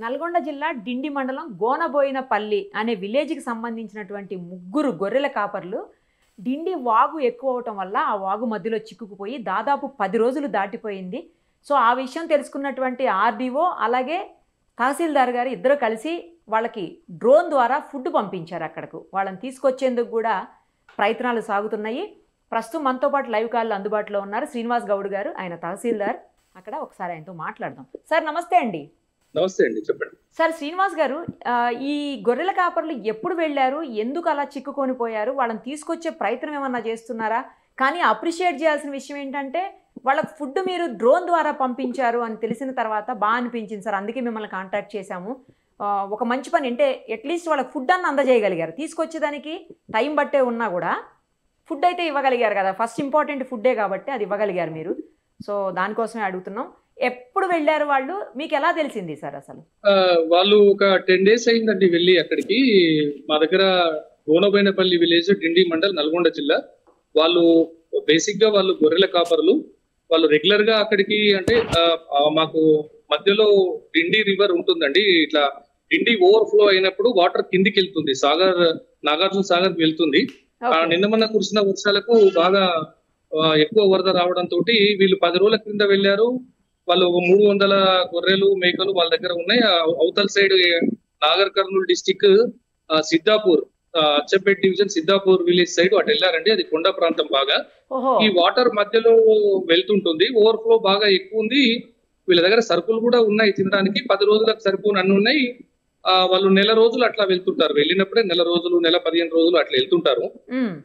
నల్గొండ జిల్లా డిండి మండలం గోనబోయినపల్లి అనే విలేజ్కి సంబంధించినటువంటి ముగ్గురు గొర్రెల కాపర్లు డిండి వాగు ఎక్కువ అవటం వల్ల ఆ వాగు మధ్యలో చిక్కుకుపోయి దాదాపు 10 రోజులు దాటిపోయింది. సో ఆ విషయం తెలుసుకున్నటువంటి ఆర్డీఓ అలాగే తహసీల్దార్ గారు ఇద్దరు కలిసి వాళ్ళకి డ్రోన్ ద్వారా ఫుడ్ పంపించారు. అక్కడకు వాళ్ళని తీసుకొచ్చేందుకు కూడా ప్రయత్నాలు సాగుతున్నాయి. ప్రస్తుతం మనతో పాటు లైవ్ కాల్లో అందుబాటులో ఉన్నారు శ్రీనివాస్ గౌడ్ గారు, ఆయన తహసీల్దార్. అక్కడ ఒకసారి ఆయనతో మాట్లాడదాం. సార్ నమస్తే అండి. నమస్తే అండి, చెప్పండి. సార్ శ్రీనివాస్ గారు, ఈ గొర్రెల కాపర్లు ఎప్పుడు వెళ్ళారు, ఎందుకు అలా చిక్కుకొని పోయారు, వాళ్ళని తీసుకొచ్చే ప్రయత్నం ఏమన్నా చేస్తున్నారా? కానీ అప్రిషియేట్ చేయాల్సిన విషయం ఏంటంటే వాళ్ళకి ఫుడ్ మీరు డ్రోన్ ద్వారా పంపించారు అని తెలిసిన తర్వాత బాగా అనిపించింది సార్. అందుకే మిమ్మల్ని కాంటాక్ట్ చేశాము. ఒక మంచి పని అంటే అట్లీస్ట్ వాళ్ళకి ఫుడ్ అన్న అందజేయగలిగారు. తీసుకొచ్చేదానికి టైం బట్టే ఉన్నా కూడా ఫుడ్ అయితే ఇవ్వగలిగారు కదా. ఫస్ట్ ఇంపార్టెంట్ ఫుడ్డే కాబట్టి అది ఇవ్వగలిగారు మీరు. సో దానికోసమే అడుగుతున్నాం. ఎప్పుడు వెళ్ళారు వాళ్ళు, మీకు ఎలా తెలిసింది సార్? అసలు వాళ్ళు ఒక 10 days అయిందండి వెళ్ళి అక్కడికి. మా దగ్గర గోనబోయినపల్లి విలేజ్, డిండి మండల్, నల్గొండ జిల్లా. వాళ్ళు బేసిక్ గా వాళ్ళు గొర్రెల కాపర్లు. వాళ్ళు రెగ్యులర్ గా అక్కడికి అంటే మాకు మధ్యలో డిండి రివర్ ఉంటుందండి. ఇట్లా డిండి ఓవర్ఫ్లో అయినప్పుడు వాటర్ కిందికి వెళ్తుంది, నాగార్జున సాగర్ వెళ్తుంది. నిన్న మొన్న కురిసిన వర్షాలకు బాగా ఎక్కువ వరద రావడంతో వీళ్ళు 10 రోజుల క్రింద వెళ్ళారు. వాళ్ళు 300 గొర్రెలు మేకలు వాళ్ళ దగ్గర ఉన్నాయి. అవతల side Nagar Kurnool district Siddhapur, Achampet division Siddhapur village side అటు వెళ్ళారండి. అది కొండ ప్రాంతం. బాగా ఈ వాటర్ మధ్యలో వెళ్తుంటుంది, ఓవర్ఫ్లో బాగా ఎక్కువ ఉంది. వీళ్ళ దగ్గర సరుకులు కూడా ఉన్నాయి తినడానికి. 10 రోజులకు సరిపోను అన్ని ఉన్నాయి. వాళ్ళు నెల రోజులు అట్లా వెళ్తుంటారు. వెళ్ళినప్పుడే నెల రోజులు, నెల 15 రోజులు అట్లా వెళ్తుంటారు.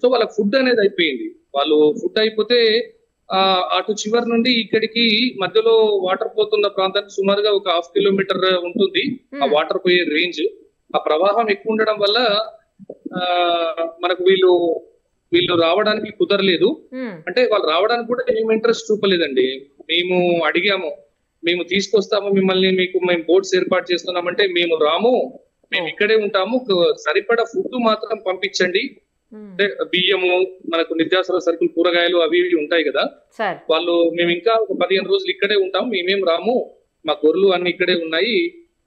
సో వాళ్ళకి ఫుడ్ అనేది అయిపోయింది. వాళ్ళు ఫుడ్ అయిపోతే అటు చివరి నుండి ఇక్కడికి మధ్యలో వాటర్ పోతున్న ప్రాంతానికి సుమారుగా ఒక 1/2 kilometer ఉంటుంది ఆ వాటర్ పోయే రేంజ్. ఆ ప్రవాహం ఎక్కువ ఉండడం వల్ల మనకు వీళ్ళు రావడానికి కుదరలేదు. అంటే వాళ్ళు రావడానికి కూడా ఏం ఇంట్రెస్ట్ చూపలేదండి. మేము అడిగాము, మేము తీసుకొస్తాము మిమ్మల్ని, మేము బోట్స్ ఏర్పాటు చేస్తున్నామంటే మేము రాము, మేము ఇక్కడే ఉంటాము, సరిపడా ఫుడ్ మాత్రం పంపించండి. అంటే బియ్యము, మనకు నిత్యావసర సరుకులు, కూరగాయలు అవి ఉంటాయి కదా. వాళ్ళు మేము ఇంకా ఒక 15 రోజులు ఇక్కడే ఉంటాం, మేమేం రాము, మా గొర్రెలు అన్ని ఇక్కడే ఉన్నాయి,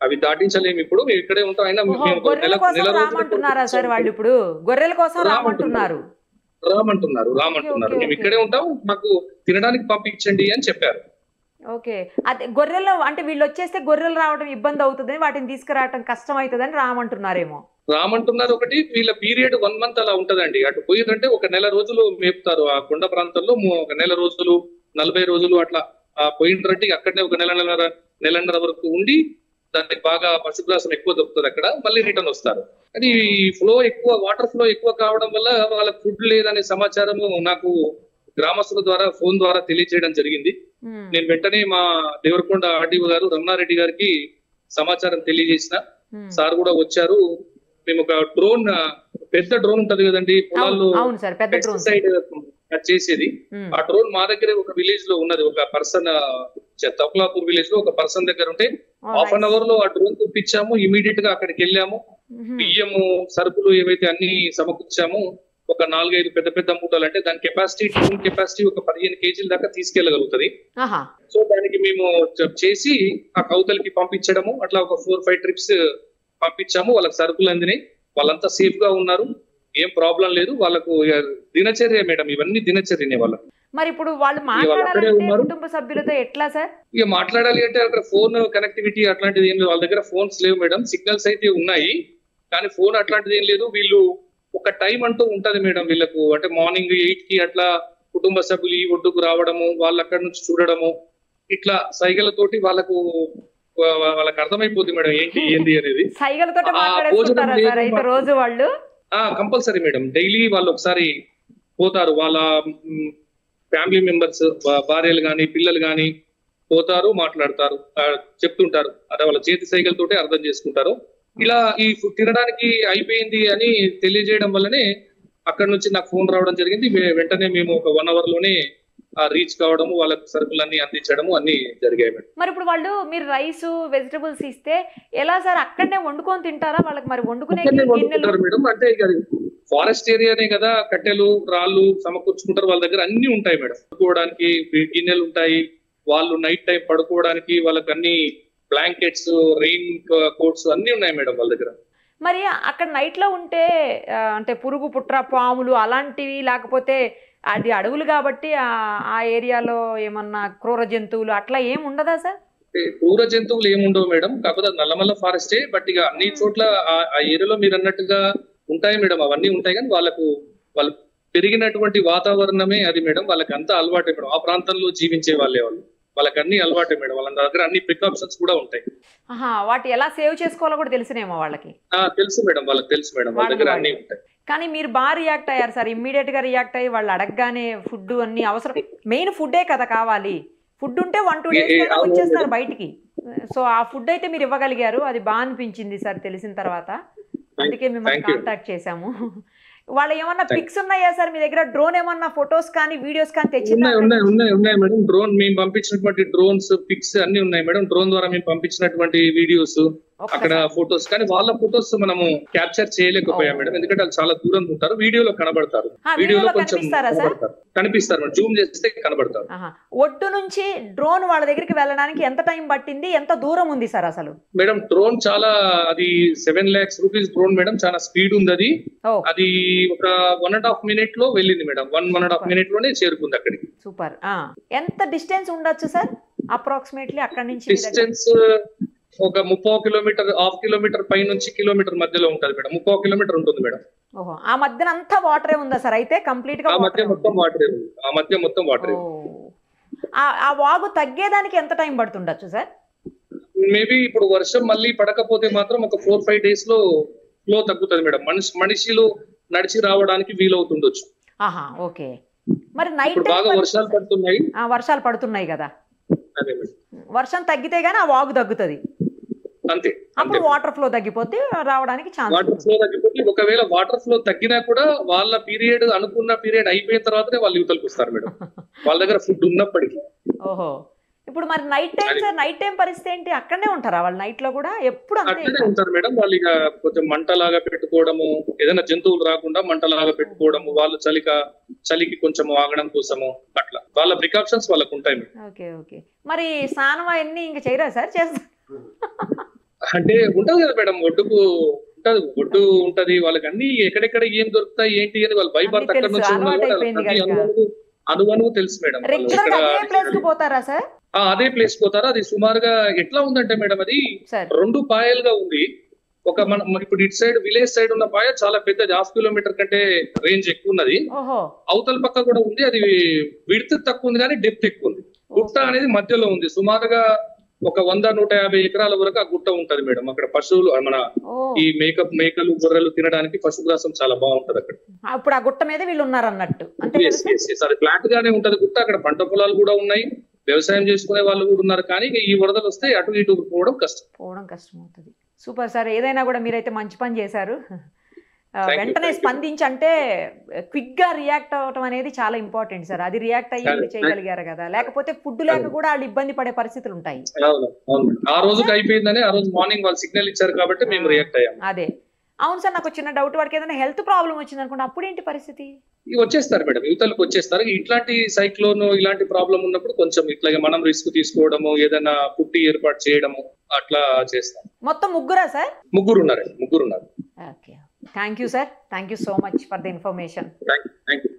అవి దాటించలేము, ఇప్పుడు మేము ఇక్కడే ఉంటాం. అయినా నెల రామంటున్నారు, మేము ఇక్కడే ఉంటాం, మాకు తినడానికి పంపించండి అని చెప్పారు. ఓకే, అదే గొర్రెలు అంటే వీళ్ళు వచ్చేస్తే గొర్రెలు రావడం ఇబ్బంది అవుతుంది, వాటిని తీసుకురావడం కష్టం అవుతుందని రామంటున్నారేమో. రామంటున్నారు ఒకటి. వీళ్ళ పీరియడ్ 1 month అలా ఉంటదండి. అటు పోయిందంటే ఒక నెల రోజులు మేపుతారు ఆ కొండ ప్రాంతంలో. ఒక నెల రోజులు, 40 రోజులు అట్లా పోయిండ్రంటే అక్కడనే ఒక నెలన్నర వరకు ఉండి దానికి బాగా పశుగ్రాసం ఎక్కువ దొరుకుతుంది అక్కడ, మళ్ళీ రిటర్న్ వస్తారు. కానీ వాటర్ ఫ్లో ఎక్కువ కావడం వల్ల వాళ్ళకి ఫుడ్ లేదనే సమాచారము నాకు గ్రామస్తుల ద్వారా ఫోన్ ద్వారా తెలియజేయడం జరిగింది. నేను వెంటనే మా దేవరకొండ ఆర్డీఓ గారు రమణారెడ్డి గారికి సమాచారం తెలియజేసిన. సార్ కూడా వచ్చారు. మేము ఒక డ్రోన్, పెద్ద డ్రోన్ ఉంటది కదండి పొలాల్లో పెస్టిసైడ్ చేసేది, ఆ డ్రోన్ మా దగ్గర ఒక విలేజ్ లో ఉన్నది. ఒక పర్సన్, తొక్లాపూర్ విలేజ్ లో ఒక పర్సన్ దగ్గర ఉంటే 1/2 an hour లో ఆ డ్రోన్ తెప్పించాము. ఇమీడియట్ గా అక్కడికి వెళ్ళాము. బియ్యము, సరుకులు ఏవైతే అన్ని సమకూర్చాము. ఒక 4-5 పెద్ద మూటలు, అంటే దాని డ్రోన్ కెపాసిటీ ఒక 15 kg దాకా తీసుకెళ్లగలుగుతుంది. సో దానికి మేము చేసి ఆ కౌతలకి పంపించడము, అట్లా ఒక 4-5 trips పంపించాము. వాళ్ళకి సరుకులు అందినాయి, వాళ్ళంతా సేఫ్ గా ఉన్నారు, ఏం ప్రాబ్లం లేదు. వాళ్ళకు దినచర్య మేడం, ఇవన్నీ దినచర్యనే వాళ్ళకి. మరి ఇప్పుడు వాళ్ళు మాట్లాడాలంటే కుటుంబ సభ్యులతో ఎట్లా సార్? ఇక మాట్లాడాలి అంటే అక్కడ ఫోన్ కనెక్టివిటీ అట్లాంటిది ఏం లేదు. వాళ్ళ దగ్గర ఫోన్స్ లేవు మేడం. సిగ్నల్స్ అయితే ఉన్నాయి కానీ ఫోన్ అట్లాంటిది ఏం లేదు. వీళ్ళు ఒక టైం అంటూ ఉంటది మేడం వీళ్ళకు. అంటే మార్నింగ్ 8కి అట్లా కుటుంబ సభ్యులు ఈ ఒడ్డుకు రావడము, వాళ్ళు అక్కడి నుంచి చూడడము, ఇట్లా సైగలతోటి వాళ్ళకు అర్థమైపోతుంది మేడం ఏంది అనేది. Compulsory madam. డైలీ వాళ్ళు ఒకసారి పోతారు, వాళ్ళ ఫ్యామిలీ మెంబర్స్, భార్యలు గాని పిల్లలు గాని పోతారు, మాట్లాడతారు, చెప్తుంటారు. అదే వాళ్ళ చేతి సైగలతోటే అర్థం చేసుకుంటారు. ఇలా ఈ తినడానికి అయిపోయింది అని తెలియజేయడం వల్లనే అక్కడ నుంచి నాకు ఫోన్ రావడం జరిగింది. వెంటనే మేము ఒక 1 hour లోనే రీచ్ కావడము, వాళ్ళకి సరుకులన్నీ అందించడము అన్ని జరిగాయి మేడం. మరి ఇప్పుడు మీరు రైస్, వెజిటబుల్స్ ఇస్తే ఎలా సార్? అక్కడనే వండుకొని తింటారా? వాళ్ళకి మరి వండుకుంటారు మేడం. అంటే ఇక ఫారెస్ట్ ఏరియానే కదా, కట్టెలు, రాళ్ళు సమకూర్చుకుంటారు. వాళ్ళ దగ్గర అన్ని ఉంటాయి మేడం. పడుకోవడానికి గిన్నెలు ఉంటాయి, వాళ్ళు నైట్ టైం పడుకోవడానికి వాళ్ళకి అన్ని బ్లాంకెట్స్, రెయిన్ కోట్స్ అన్ని ఉన్నాయి మేడం వాళ్ళ దగ్గర. మరి అక్కడ నైట్లో ఉంటే అంటే పురుగు పుట్ర పాములు అలాంటివి, లేకపోతే అది అడవులు కాబట్టి ఆ ఏరియాలో ఏమన్నా క్రూర జంతువులు అట్లా ఏం ఉండదా సార్? క్రూర జంతువులు ఏముండవు మేడం, కాకపోతే నల్లమల్ల ఫారెస్టే. బట్ ఇక అన్ని చోట్ల ఆ ఏరియాలో మీరు అన్నట్టుగా ఉంటాయి మేడం, అవన్నీ ఉంటాయి. కానీ వాళ్ళు పెరిగినటువంటి వాతావరణమే అది మేడం, వాళ్ళకి అంతా అలవాటే మేడం. ఆ ప్రాంతంలో జీవించే వాళ్ళే వాళ్ళకి అన్ని అలవాటే మేడం. వాళ్ళ దగ్గర అన్ని ప్రికాషన్స్ కూడా ఉంటాయి. వాటి ఎలా సేవ్ చేసుకోవాలో కూడా తెలిసినేమో వాళ్ళకి. తెలుసు మేడం, వాళ్ళకి తెలుసు మేడం, వాళ్ళ దగ్గర అన్ని ఉంటాయి. కానీ మీరు బాగా రియాక్ట్ అయ్యారు సార్, ఇమ్మీడియట్ గా రియాక్ట్ అయ్యి వాళ్ళు అడగగానే ఫుడ్ అన్ని అవసరం, మెయిన్ ఫుడ్డే కదా కావాలి. ఫుడ్ ఉంటే 1-2 డేస్ వచ్చేస్తారు బయటికి. సో ఆ ఫుడ్ అయితే మీరు ఇవ్వగలిగారు, అది బాగా అనిపించింది సార్ తెలిసిన తర్వాత. అందుకే మిమ్మల్ని కాంటాక్ట్ చేశాము. వాళ్ళు ఏమన్నా పిక్స్ ఉన్నాయా సార్ మీ దగ్గర? డ్రోన్ ఏమన్నా ఫొటోస్ కానీ వీడియోస్ కానీ తెచ్చిందా? ఉన్నాయి మేడం. డ్రోన్ మేము పంపించినటువంటి డ్రోన్స్ పిక్స్ అన్ని ఉన్నాయి మేడం. డ్రోన్ ద్వారా మేము పంపించినటువంటి వీడియోస్, అక్కడ ఫొటోస్, కానీ వాళ్ళ ఫొటోస్ మనము క్యాప్చర్ చేయలేకపోయాం మేడం, ఎందుకంటే వాళ్ళు చాలా దూరం ఉంటారు. వీడియోలో కనబడతారు, వీడియోలో కొంచెం కనిపిస్తారు, జూమ్ చేస్తే కనబడతారు. ఒడ్డు నుంచి డ్రోన్ వాళ్ళ దగ్గరికి వెళ్ళడానికి ఎంత టైం పట్టింది, ఎంత దూరం ఉంది సార్ అసలు? మేడం డ్రోన్ చాలా, అది 7 lakhs rupees డ్రోన్ మేడం, చాలా స్పీడ్ ఉంది. అది ఒక 1.5 minute లో వెళ్ళింది మేడం. 1.5 minute లోనే చేరుకుంది అక్కడికి. సూపర్. ఎంత డిస్టెన్స్ ఉండొచ్చు సార్ అప్రాక్సిమేట్లీ అక్కడ నుంచి? డిస్టెన్స్ ఒక 30 kilometer, 1/2 kilometer పై నుంచి కిలోమీటర్ మధ్యలో ఉంటుంది మేడం. 30 kilometer ఉంటుంది మేడం. ఓహో, ఆ మధ్యన అంతా వాటరే ఉందా సార్? అయితే కంప్లీట్ గా ఆ మధ్య మొత్తం వాటరే ఉంది. ఆ మధ్య మొత్తం వాటరే. ఆ వాగు తగ్గేదానికి ఎంత టైం పడుతుండొచ్చు సార్? మేబీ ఇప్పుడు వర్షం మళ్ళీ పడకపోతే మాత్రం ఒక 4-5 days లో ఫ్లో తగ్గుతుంది మేడం. మనిషిలో నడిచి రావడానికి వీలవుతుండొచ్చు. ఓకే. మరి నైట్ బాగా వర్షాలు పడుతున్నాయి. వర్షాలు పడుతున్నాయి కదా, అదే మేడం. వర్షం తగ్గితే గానీ ఆ వాగు తగ్గుతుంది అంతే. అప్పుడు వాటర్ ఫ్లో తగ్గిపోతే రావడానికి ఛాన్స్. వాటర్ ఫ్లో తగ్గిపోతే, ఒకవేళ వాటర్ ఫ్లో తగ్గినా కూడా వాళ్ళ పీరియడ్, అనుకున్న పీరియడ్ అయిపోయిన తర్వాతనే వాళ్ళు యువతలకు వస్తారు మేడం, వాళ్ళ దగ్గర ఫుడ్ ఉన్నప్పటికీ. ఓహో, ఇప్పుడు మరి night time sir, night time పరిస్థితి ఏంటి? అక్కడనే ఉంటారా వాళ్ళు నైట్ లో కూడా? ఎప్పుడు అక్కడే ఉంటారు మేడం. వాళ్ళు ఇక కొంచెం మంటలాగా పెట్టుకోవడము, ఏదైనా జంతువులు రాకుండా మంటలాగా పెట్టుకోవడము, వాళ్ళు చలికి కొంచెం ఆగడం కోసము, అట్లా వాళ్ళ ప్రికాషన్స్ వాళ్ళకు ఉంటాయి మేడం. Okay okay. మరి స్నానం అవన్నీ ఇంకా చేయరా సార్? చేస్తారు అంటే ఉంటది కదా మేడం, ఒడ్డు ఉంటది, వాళ్ళకి అన్ని ఎక్కడెక్కడ ఏం దొరుకుతాయి ఏంటి అని వాళ్ళు భయపడతారు. అక్కడ నుంచి అనువనువు తెలుసు మేడం. పోతారా సార్? అదే ప్లేస్ పోతారు. అది సుమారుగా ఎట్లా ఉందంటే మేడం, అది 2 పాయలుగా ఉంది. ఇప్పుడు ఇటు సైడ్ విలేజ్ సైడ్ ఉన్న పాయ చాలా పెద్దది, 1/2 kilometer కంటే రేంజ్ ఎక్కువ ఉన్నది. అవతల పక్క కూడా ఉంది, అది విడ్త్ తక్కువ ఉంది కానీ డెప్త్ ఎక్కువ ఉంది. గుట్ట అనేది మధ్యలో ఉంది. సుమారుగా ఒక 100-150 ఎకరాల వరకు ఆ గుట్ట ఉంటది మేడం. అక్కడ పశువులు, మన ఈ మేకలు గొర్రెలు తినడానికి పశుగ్రాసం చాలా బాగుంటది అక్కడ. అప్పుడు ఆ గుట్ట మీద వీళ్ళు ఉన్నారు అన్నట్టు. అది ఫ్లాట్ గానే ఉంటది గుట్ట. అక్కడ పంట పొలాలు కూడా ఉన్నాయి, వ్యవసాయం చేసుకునే వాళ్ళు కూడా ఉన్నారు. కానీ ఈ వరదలు వస్తే అటు ఇటు పోవడం కష్టం అవుతుంది. సూపర్ సార్, ఏదైనా కూడా మీరైతే మంచి పని చేశారు. వెంటనే స్పందించి, అంటే క్విక్ గా రియాక్ట్ అవటం అనేది చాలా ఇంపార్టెంట్ సార్. అది రియాక్ట్ అయ్యి చేయగలిగారు కదా, లేకపోతే ఫుడ్ లేక కూడా వాళ్ళు ఇబ్బంది పడే పరిస్థితులు ఉంటాయి. ఆ రోజుకి అయిపోయిందని, ఆ రోజు మార్నింగ్ వాళ్ళు సిగ్నల్ ఇచ్చారు కాబట్టి మేము రియాక్ట్ అయ్యాం. అదే. అవును సార్, నాకు చిన్న డౌట్, వాడికి ఏదైనా హెల్త్ ప్రాబ్లం వచ్చింది అనుకోండి, అప్పుడు ఏంటి పరిస్థితి? వచ్చేస్తారు మేడం, యువతలకు వచ్చేస్తారు. ఇట్లాంటి సైక్లోన్, ఇలాంటి ప్రాబ్లం ఉన్నప్పుడు కొంచెం ఇట్లాగే మనం రిస్క్ తీసుకోవడము, ఏదైనా పుట్టి ఏర్పాటు చేయడము, అట్లా చేస్తాం. మొత్తం ముగ్గురా సార్? ముగ్గురు ఉన్నారు. Okay, thank you sir, thank you so much for the information. Thank you.